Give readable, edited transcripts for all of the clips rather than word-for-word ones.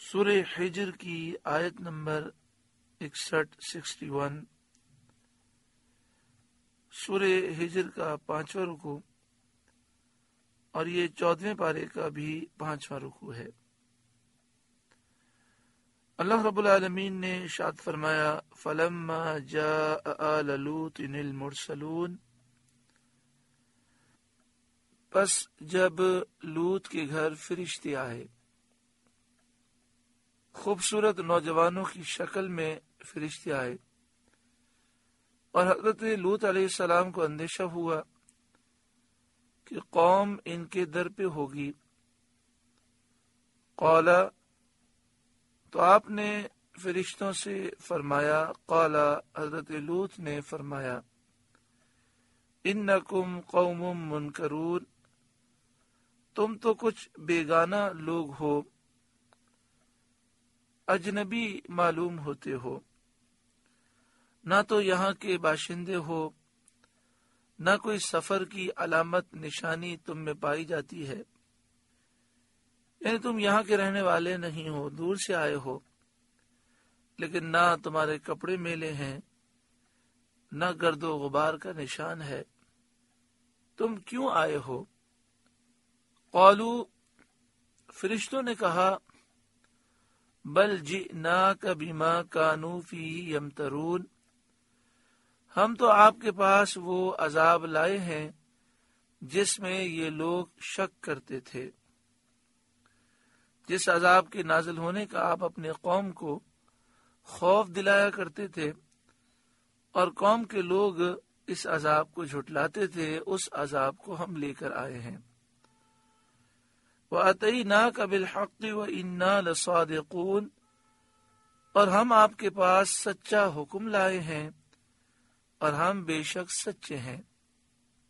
سورہ ہجر کی آیت نمبر 61 سورہ ہجر کا 5واں رکوع اور یہ 14ویں پارے کا بھی 5واں رکوع ہے۔ اللہ رب العالمین نے ارشاد فرمایا فلما جاء آل لوط المرسلون، پس جب لوط کے گھر فرشتے آئے، خوبصورت نوجوانوں کی شکل میں فرشتے آئے، اور حضرت لوط علیہ السلام کو اندیشہ ہوا کہ قوم ان کے در پہ ہوگی۔ قالا، تو آپ نے فرشتوں سے فرمایا، قالا، حضرت لوط نے فرمایا، انکم قوم منکرون، تم تو کچھ بیگانہ لوگ ہو، اجنبی معلوم ہوتے ہو، نہ تو یہاں کے باشندے ہو، نہ کوئی سفر کی علامت نشانی تم میں پائی جاتی ہے، یعنی تم یہاں کے رہنے والے نہیں ہو، دور سے آئے ہو، لیکن نہ تمہارے کپڑے میلے ہیں، نہ گرد و غبار کا نشان ہے، تم کیوں آئے ہو؟ قالو، فرشتوں نے کہا، بل جئناک بما کانوا فیہ یمترون، ہم تو آپ کے پاس وہ عذاب لائے ہیں جس میں یہ لوگ شک کرتے تھے، جس عذاب کے نازل ہونے کا آپ اپنے قوم کو خوف دلایا کرتے تھے اور قوم کے لوگ اس عذاب کو جھٹلاتے تھے، اس عذاب کو ہم لے کر آئے ہیں۔ وَأَتَيْنَاكَ بِالْحَقِّ وَإِنَّا لَصَادِقُونَ، اور ہم آپ کے پاس سچا حکم لائے ہیں اور ہم بے شک سچے ہیں۔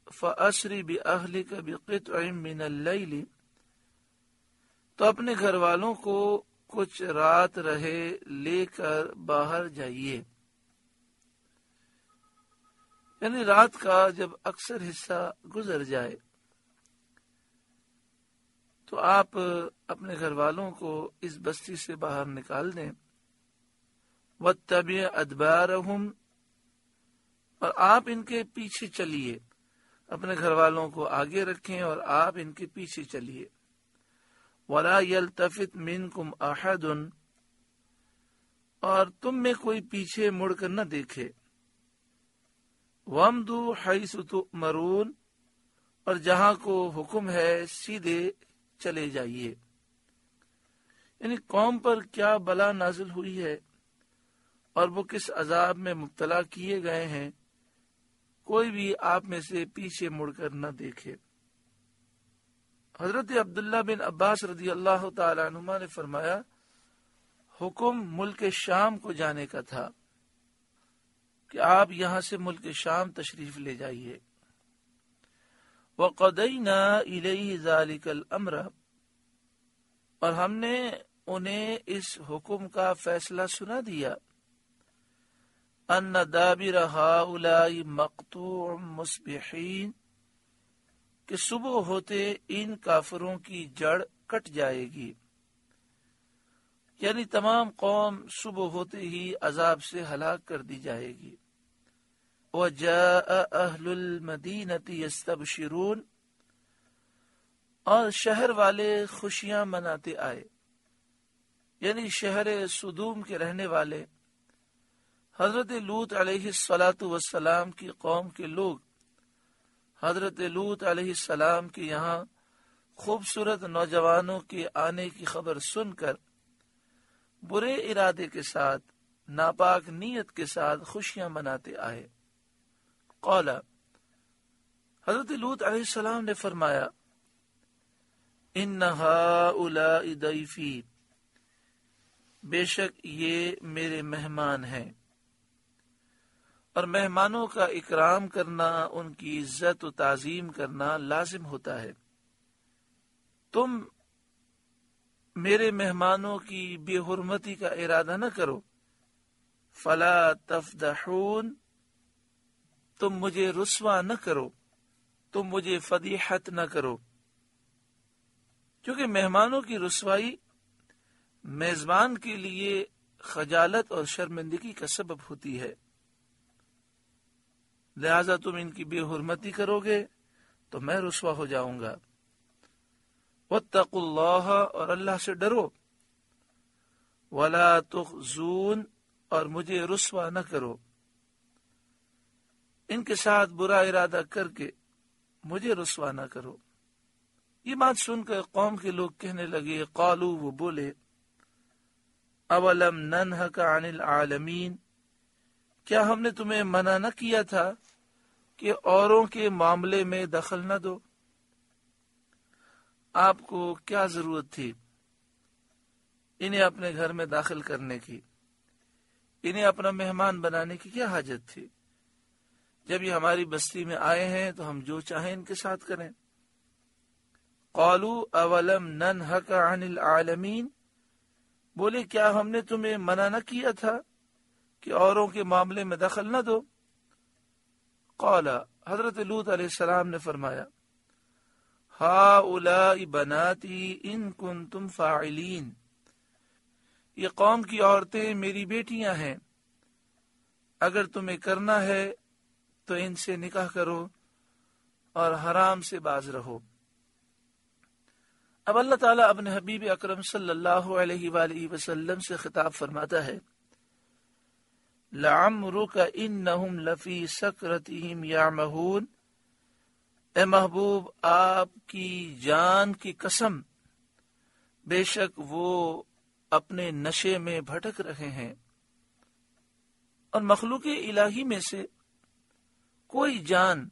فَأَسْرِ بِأَهْلِكَ بِقِطْعٍ مِّنَ اللَّيْلِ، تو اپنے گھر والوں کو کچھ رات رہے لے کر باہر جائیے، یعنی رات کا جب اکثر حصہ گزر جائے تو آپ اپنے گھر والوں کو اس بستی سے باہر نکال دیں۔ وَاتَّبِعْ أَدْبَارَهُمْ، اور آپ ان کے پیچھے چلیے، اپنے گھر والوں کو آگے رکھیں اور آپ ان کے پیچھے چلیے۔ وَلَا يَلْتَفِتْ مِنْكُمْ أَحَدٌ، اور تم میں کوئی پیچھے مڑ کر نہ دیکھے۔ وَامْضُوا حَيْثُ تُؤْمَرُونَ، اور جہاں کو حکم ہے سیدھے چلے جائیے۔ یعنی قوم پر کیا بلا نازل ہوئی ہے اور وہ کس عذاب میں مبتلا کیے گئے ہیں، کوئی بھی آپ میں سے پیچھے مڑ کر نہ دیکھے۔ حضرت عبداللہ بن عباس رضی اللہ تعالی عنہما نے فرمایا، حکم ملک شام کو جانے کا تھا کہ آپ یہاں سے ملک شام تشریف لے جائیے۔ وَقَضَيْنَا إِلَيْهِ ذَلِكَ الْأَمْرَ، اور ہم نے انہیں اس حکم کا فیصلہ سنا دیا، أَنَّ دَابِرَ هَؤُلَاءِ مَقْطُوعٌ مُصْبِحِينَ، کہ صبح ہوتے ان کافروں کی جڑ کٹ جائے گی، یعنی تمام قوم صبح ہوتے ہی عذاب سے ہلاک کر دی جائے گی۔ وَجَاءَ أَهْلُ الْمَدِينَةِ يَسْتَبْشِرُونَ، اور شہر والے خوشیاں مناتے آئے، یعنی شہر سدوم کے رہنے والے حضرت لوط علیہ السلام کی قوم کے لوگ حضرت لوط علیہ السلام کے یہاں خوبصورت نوجوانوں کے آنے کی خبر سن کر برے ارادے کے ساتھ، ناپاک نیت کے ساتھ خوشیاں مناتے آئے۔ قال، حضرت لوط علیہ السلام نے فرمایا، ان ہؤلاء ضیفی، بے شک یہ میرے مہمان ہیں، اور مہمانوں کا اکرام کرنا، ان کی عزت و تعظیم کرنا لازم ہوتا ہے۔ تم میرے مہمانوں کی بے حرمتی کا ارادہ نہ کرو۔ فلا تفضحون، تم مجھے رسوا نہ کرو، تم مجھے فضیحت نہ کرو، کیونکہ مہمانوں کی رسوائی میزبان کے لیے خجالت اور شرمندگی کا سبب ہوتی ہے، لہذا تم ان کی بے حرمتی کرو گے تو میں رسوا ہو جاؤں گا۔ واتقوا اللہ، اور اللہ سے ڈرو، ولا تخزون، اور مجھے رسوا نہ کرو، ان کے ساتھ برا ارادہ کر کے مجھے رسوا نہ کرو۔ یہ بات سن کر قوم کے لوگ کہنے لگے، قالو، وہ بولے، اولم ننہک عن العالمین، کیا ہم نے تمہیں منع نہ کیا تھا کہ اوروں کے معاملے میں دخل نہ دو؟ آپ کو کیا ضرورت تھی انہیں اپنے گھر میں داخل کرنے کی؟ انہیں اپنا مہمان بنانے کی کیا حاجت تھی؟ جب یہ ہماری بستی میں آئے ہیں تو ہم جو چاہیں ان کے ساتھ کریں۔ قالوا اولم ننہک عن العالمین، بولے کیا ہم نے تمہیں منع نہ کیا تھا کہ اوروں کے معاملے میں دخل نہ دو؟ قال، حضرت لوط علیہ السلام نے فرمایا، ہؤلاء بناتی ان کنتم فاعلین، یہ قوم کی عورتیں میری بیٹیاں ہیں، اگر تمہیں کرنا ہے تو ان سے نکاح کرو اور حرام سے باز رہو۔ اب اللہ تعالیٰ اپنے حبیب اکرم صلی اللہ علیہ وآلہ وسلم سے خطاب فرماتا ہے، لعمرک انہم لفی سکرتہم یعمہون، اے محبوب آپ کی جان کی قسم، بے شک وہ اپنے نشے میں بھٹک رہے ہیں۔ اور مخلوق الہی میں سے کوئی جان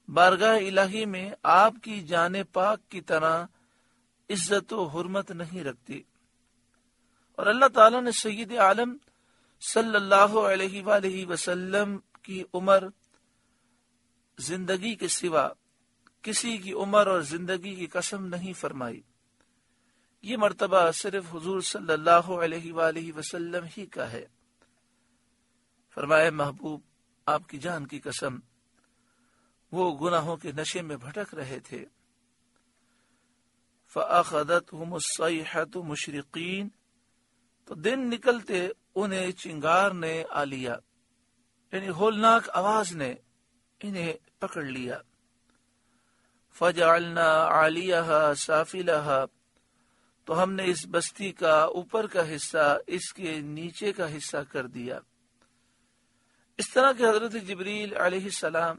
بارگاہ الہی میں آپ کی جان پاک کی طرح عزت و حرمت نہیں رکھتی، اور اللہ تعالیٰ نے سید عالم صلی اللہ علیہ وآلہ وسلم کی عمر زندگی کے سوا کسی کی عمر اور زندگی کی قسم نہیں فرمائی، یہ مرتبہ صرف حضور صلی اللہ علیہ وآلہ وسلم ہی کا ہے۔ فرمایا، محبوب آپ کی جان کی قسم، وہ گناہوں کے نشے میں بھٹک رہے تھے۔ فَأَخَذَتْهُمُ الصَّيْحَةُ مُشْرِقِينَ، تو دن نکلتے انہیں چنگار نے آ لیا، یعنی ہولناک آواز نے انہیں پکڑ لیا۔ فَجَعَلْنَا عَالِيَهَا سَافِلَهَا، تو ہم نے اس بستی کا اوپر کا حصہ اس کے نیچے کا حصہ کر دیا، اس طرح کہ حضرت جبریل علیہ السلام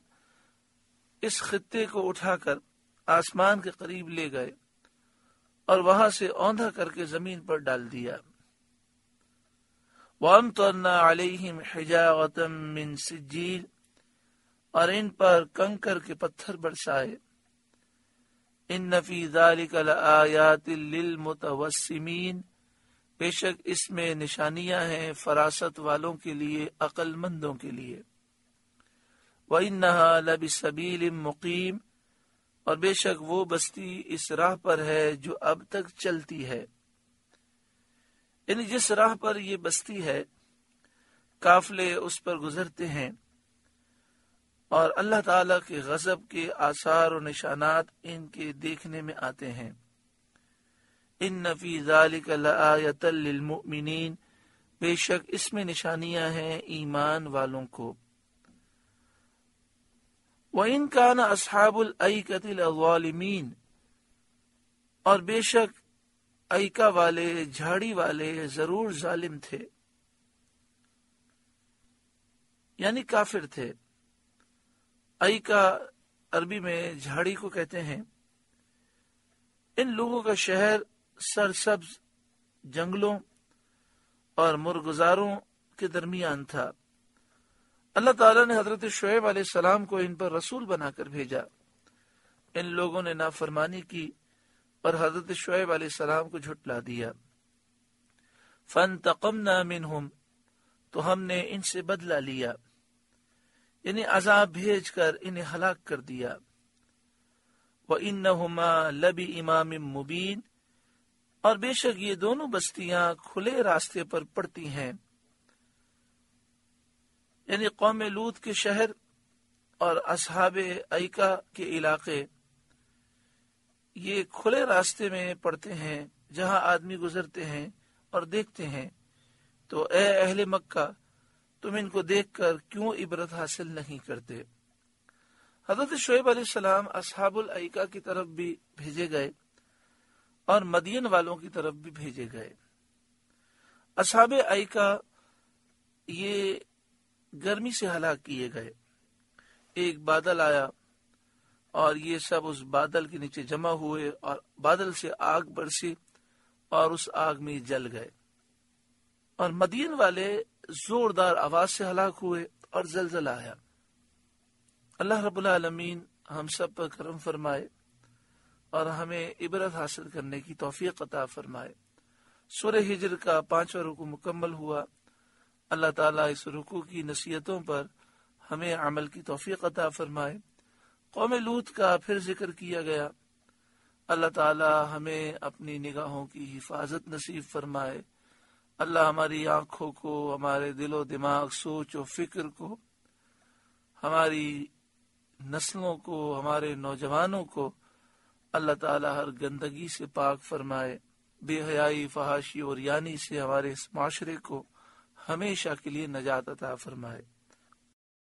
اس خطے کو اٹھا کر آسمان کے قریب لے گئے اور وہاں سے اوندھا کر کے زمین پر ڈال دیا۔ وَأَمْطَرْنَا عَلَيْهِمْ حِجَارَةً مِّن سِجِّيلٍ، اور ان پر کنکر کے پتھر برسائے۔ إِنَّ فِي ذَلِكَ لَآيَاتٍ لِّلْمُتَوَسِّمِينَ، بے شک اس میں نشانیاں ہیں فراست والوں کے لیے، عقل مندوں کے لیے۔ وَإِنَّهَا لَبِسَبِيلٍ مُقِيمٍ، اور بے شک وہ بستی اس راہ پر ہے جو اب تک چلتی ہے، یعنی جس راہ پر یہ بستی ہے قافلے اس پر گزرتے ہیں، اور اللہ تعالیٰ کے غضب کے آثار و نشانات ان کے دیکھنے میں آتے ہیں۔ ان فی ذلک لآیۃ للمؤمنین، بے شک اس میں نشانیاں ہیں ایمان والوں کو۔ وَإِن كَانَ أَصْحَابُ الْأَيْكَةِ لَظَالِمِينَ، اور بے شک ایکا والے، جھاڑی والے ضرور ظالم تھے، یعنی کافر تھے۔ ایکا عربی میں جھاڑی کو کہتے ہیں۔ ان لوگوں کا شہر سرسبز جنگلوں اور مرغزاروں کے درمیان تھا۔ اللہ تعالیٰ نے حضرت شعیب علیہ السلام کو ان پر رسول بنا کر بھیجا، ان لوگوں نے نافرمانی کی اور حضرت شعیب علیہ السلام کو جھٹلا دیا۔ فَانْتَقَمْنَا مِنْهُمْ، تو ہم نے ان سے بدلہ لیا، یعنی عذاب بھیج کر انہیں ہلاک کر دیا۔ وَإِنَّهُمَا لَبِإِمَامٍ مُبِينٍ، اور بے شک یہ دونوں بستیاں کھلے راستے پر پڑتی ہیں، یعنی قوم لوط کے شہر اور اصحاب ایکا کے علاقے یہ کھلے راستے میں پڑتے ہیں، جہاں آدمی گزرتے ہیں اور دیکھتے ہیں تو اے اہل مکہ تم ان کو دیکھ کر کیوں عبرت حاصل نہیں کرتے؟ حضرت شعیب علیہ السلام اصحاب الایکہ کی طرف بھی بھیجے گئے اور مدین والوں کی طرف بھی بھیجے گئے۔ اصحاب ایکہ یہ گرمی سے ہلاک کیے گئے، ایک بادل آیا اور یہ سب اس بادل کے نیچے جمع ہوئے اور بادل سے آگ برسی اور اس آگ میں جل گئے، اور مدین والے زوردار آواز سے ہلاک ہوئے اور زلزلہ آیا۔ اللہ رب العالمین ہم سب پر کرم فرمائے اور ہمیں عبرت حاصل کرنے کی توفیق عطا فرمائے۔ سورہ ہجر کا 5واں رکوع مکمل ہوا۔ اللہ تعالیٰ اس رکوع کی نصیحتوں پر ہمیں عمل کی توفیق عطا فرمائے۔ قوم لوط کا پھر ذکر کیا گیا۔ اللہ تعالیٰ ہمیں اپنی نگاہوں کی حفاظت نصیب فرمائے۔ اللہ ہماری آنکھوں کو، ہمارے دل و دماغ، سوچ و فکر کو، ہماری نسلوں کو، ہمارے نوجوانوں کو اللہ تعالیٰ ہر گندگی سے پاک فرمائے، بے حیائی، فحاشی اور یانی سے ہمارے اس معاشرے کو ہمیشہ کے لیے نجات عطا فرمائے۔